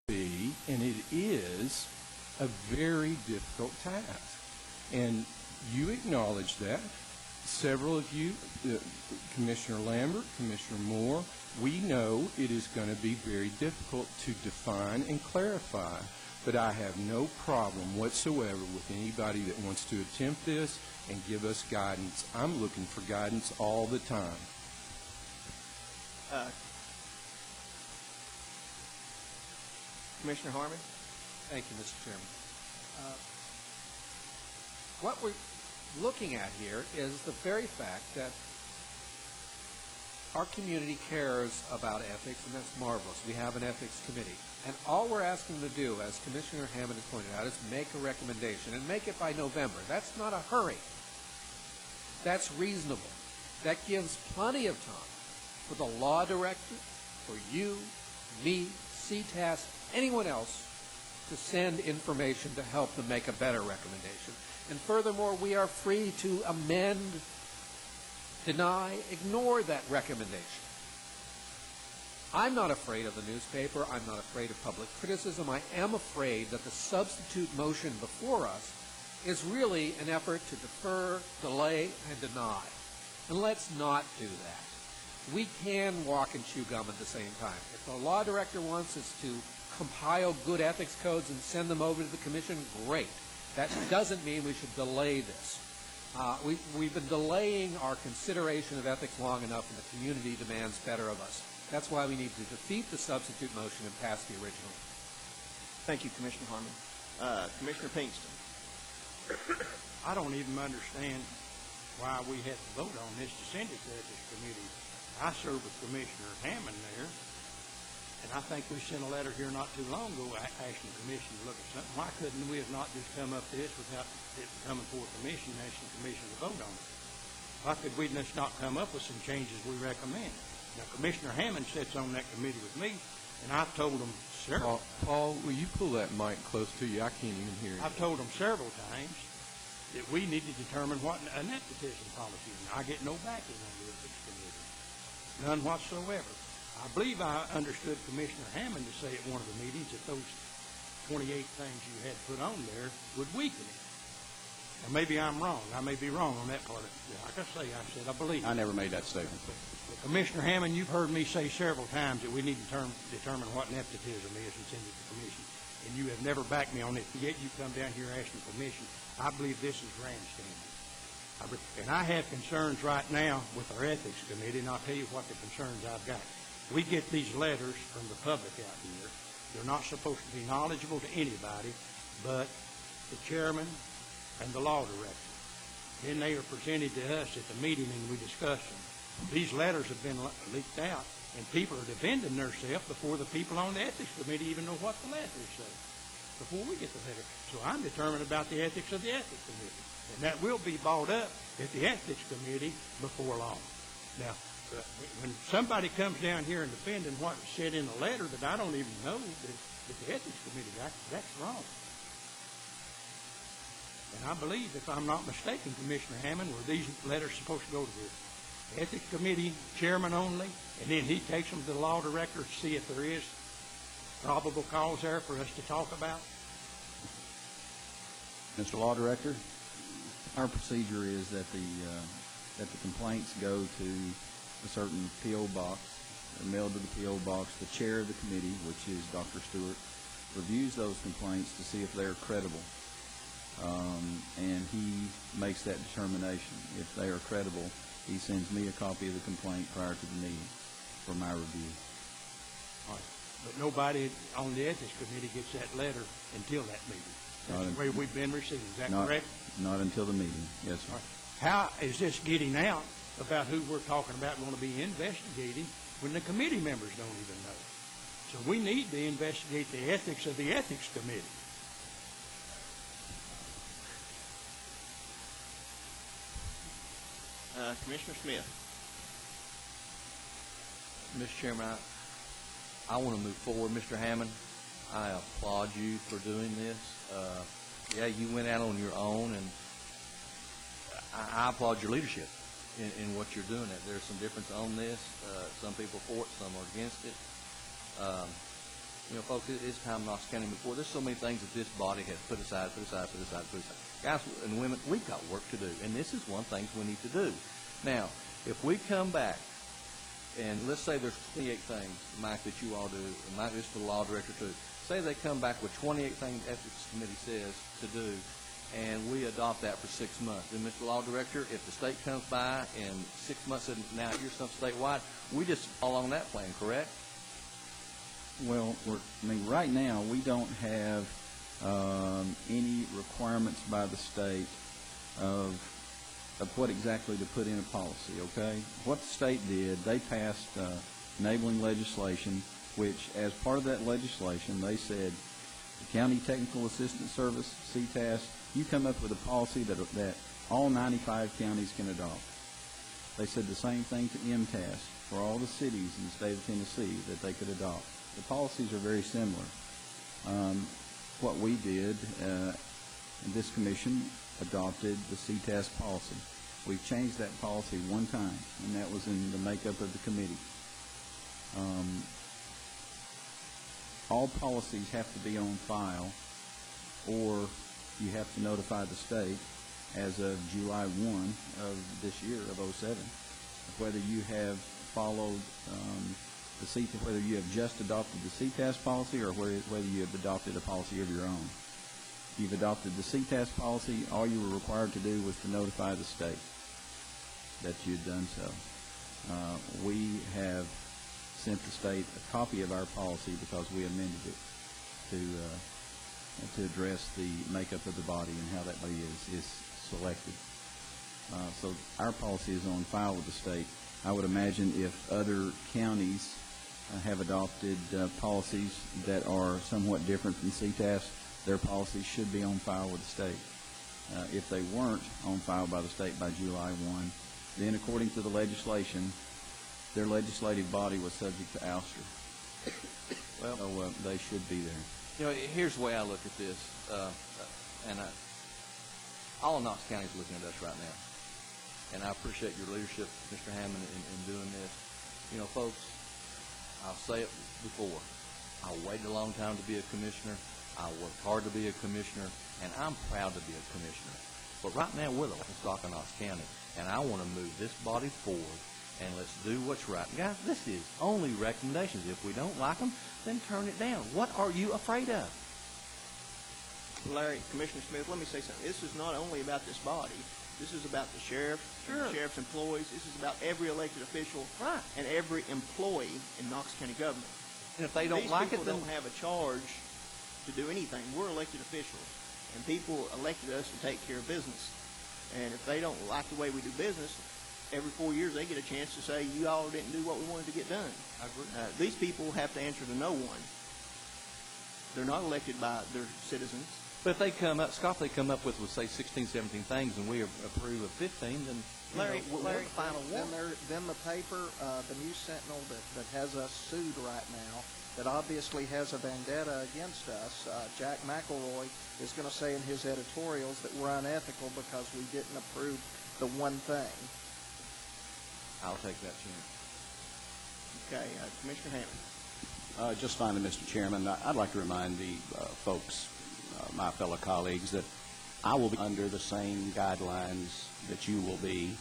be, and it is, a very difficult task. And you acknowledge that. Several of you, Commissioner Lambert, Commissioner Moore, we know it is going to be very difficult to define and clarify, but I have no problem whatsoever with anybody that wants to attempt this and give us guidance. I'm looking for guidance all the time. Commissioner Harmon? Thank you, Mr. Chairman. What we're looking at here is the very fact that our community cares about ethics, and that's marvelous. We have an ethics committee. And all we're asking to do, as Commissioner Hammond has pointed out, is make a recommendation, and make it by November. That's not a hurry. That's reasonable. That gives plenty of time for the law director, for you, me, CTAS, anyone else to send information to help them make a better recommendation. And furthermore, we are free to amend, deny, ignore that recommendation. I'm not afraid of the newspaper. I'm not afraid of public criticism. I am afraid that the substitute motion before us is really an effort to defer, delay, and deny. And let's not do that. We can walk and chew gum at the same time. If the law director wants us to compile good ethics codes and send them over to the commission, great. That doesn't mean we should delay this. We've been delaying our consideration of ethics long enough, and the community demands better of us. That's why we need to defeat the substitute motion and pass the original. Thank you, Commissioner Harmon. Commissioner Pinkston. I don't even understand why we had to vote on this to send it to the ethics committee. I serve with Commissioner Hammond there, and I think we sent a letter here not too long ago asking the commission to look at something. Why couldn't we have not just come up to this without it coming before the commission and asking the commission to vote on it? Why could we just not come up with some changes we recommend? Now, Commissioner Hammond sits on that committee with me, and I've told him several... Paul, will you pull that mic close to you? I can't even hear you. I've told him several times that we need to determine what a nepotism policy is. I get no backing on the ethics committee. None whatsoever. I believe I understood Commissioner Hammond to say at one of the meetings that those 28 things you had put on there would weaken it. Now, maybe I'm wrong. I may be wrong on that part of it. Like I said I believe. I never made that statement. Commissioner Hammond, you've heard me say several times that we need to determine what nepotism is and send it to the commission. And you have never backed me on it, yet you come down here asking permission. I believe this is grandstanding. And I have concerns right now with our ethics committee, and I'll tell you what the concerns I've got. We get these letters from the public out here. They're not supposed to be knowledgeable to anybody but the chairman and the law director. Then they are presented to us at the meeting and we discuss them. These letters have been leaked out, and people are defending themselves before the people on the ethics committee even know what the letters say, before we get the letter. So I'm determined about the ethics of the ethics committee, and that will be brought up at the ethics committee before long. Now, when somebody comes down here and defending what was said in the letter that I don't even know that the ethics committee got, that's wrong. And I believe, if I'm not mistaken, Commissioner Hammond, were these letters supposed to go to the ethics committee chairman only, and then he takes them to the law director to see if there is probable cause there for us to talk about? Mr. Law Director, our procedure is that the complaints go to a certain P.O. box, mailed to the P.O. box. The chair of the committee, which is Dr. Stewart, reviews those complaints to see if they're credible, and he makes that determination. If they are credible, he sends me a copy of the complaint prior to the meeting for my review. All right. But nobody on the ethics committee gets that letter until that meeting. That's the way we've been receiving. Is that correct? Not until the meeting, yes, sir. All right. How is this getting out about who we're talking about going to be investigating when the committee members don't even know? So we need to investigate the ethics of the ethics committee. Commissioner Smith. Mr. Chairman, I want to move forward. Mr. Hammond, I applaud you for doing this. Yeah, you went out on your own, and I applaud your leadership in what you're doing. There's some difference on this. Some people for it, some are against it. Folks, it's time Knox County moved forward. There's so many things that this body has put aside. Guys and women, we've got work to do, and this is one thing we need to do. Now, if we come back, and let's say there's 28 things, Mike, that you all do, and Mike, this for the law director too. Say they come back with 28 things ethics committee says to do, and we adopt that for 6 months. Then, Mr. Law Director, if the state comes by in 6 months and now here's something statewide, we just follow on that plan, correct? Well, right now, we don't have any requirements by the state of what exactly to put in a policy, okay? What the state did, they passed enabling legislation, which, as part of that legislation, they said, the County Technical Assistance Service, CTAS, you come up with a policy that all 95 counties can adopt. They said the same thing to MTAS for all the cities in the state of Tennessee that they could adopt. The policies are very similar. What we did, this commission adopted the CTAS policy. We've changed that policy one time, and that was in the makeup of the committee. All policies have to be on file, or you have to notify the state as of July 1 of this year, of '07, whether you have followed whether you have just adopted the CTAS policy or whether you have adopted a policy of your own. If you've adopted the CTAS policy, all you were required to do was to notify the state that you'd done so. We have sent the state a copy of our policy because we amended it to address the makeup of the body and how that body is selected. So our policy is on file with the state. I would imagine if other counties have adopted policies that are somewhat different from CTAS, their policies should be on file with the state. If they weren't on file by the state by July 1, then according to the legislation, their legislative body was subject to ouster. Well, so they should be there. Here's the way I look at this, and all of Knox County is looking at us right now, and I appreciate your leadership, Mr. Hammond, in doing this. Folks, I'll say it before. I waited a long time to be a commissioner. I worked hard to be a commissioner, and I'm proud to be a commissioner. But right now, we're the stock of Knox County, and I want to move this body forward, and let's do what's right. Guys, this is only recommendations. If we don't like them, then turn it down. What are you afraid of? Larry, Commissioner Smith, let me say something. This is not only about this body. This is about the sheriff, and the sheriff's employees. This is about every elected official and every employee in Knox County government. And if they don't like it, then don't have a charge to do anything. We're elected officials, and people elected us to take care of business. And if they don't like the way we do business, every 4 years they get a chance to say, you all didn't do what we wanted to get done. I agree. These people have to answer to no one. They're not elected by their citizens. But if they come up, Scott, they come up with say, 16, 17 things, and we approve of 15, then Larry, we're the final one. Then the paper, the News Sentinel that has us sued right now, that obviously has a vendetta against us, Jack McElroy is going to say in his editorials that we're unethical because we didn't approve the one thing. I'll take that chance. Okay, Commissioner Hammond. Just finally, Mr. Chairman, I'd like to remind the folks, my fellow colleagues, that I will be under the same guidelines that you will be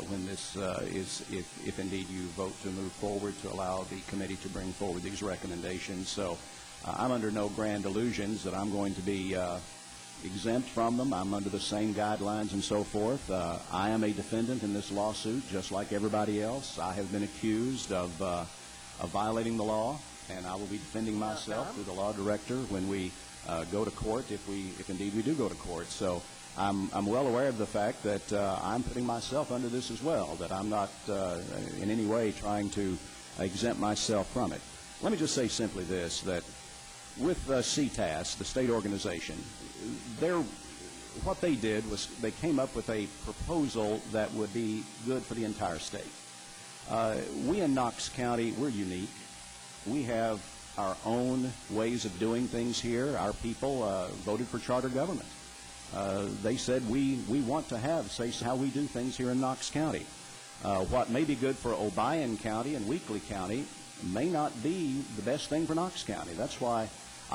when this is, if indeed you vote to move forward to allow the committee to bring forward these recommendations. So I'm under no grand illusions that I'm going to be exempt from them. I'm under the same guidelines and so forth. I am a defendant in this lawsuit, just like everybody else. I have been accused of violating the law, and I will be defending myself through the law director when we go to court, if indeed we do go to court. So I'm well aware of the fact that I'm putting myself under this as well, that I'm not in any way trying to exempt myself from it. Let me just say simply this, that with CTAS, the state organization, what they did was they came up with a proposal that would be good for the entire state. We in Knox County, we're unique. We have our own ways of doing things here. Our people voted for charter government. They said we want to have say how we do things here in Knox County. What may be good for Obion County and Weakley County may not be the best thing for Knox County. That's why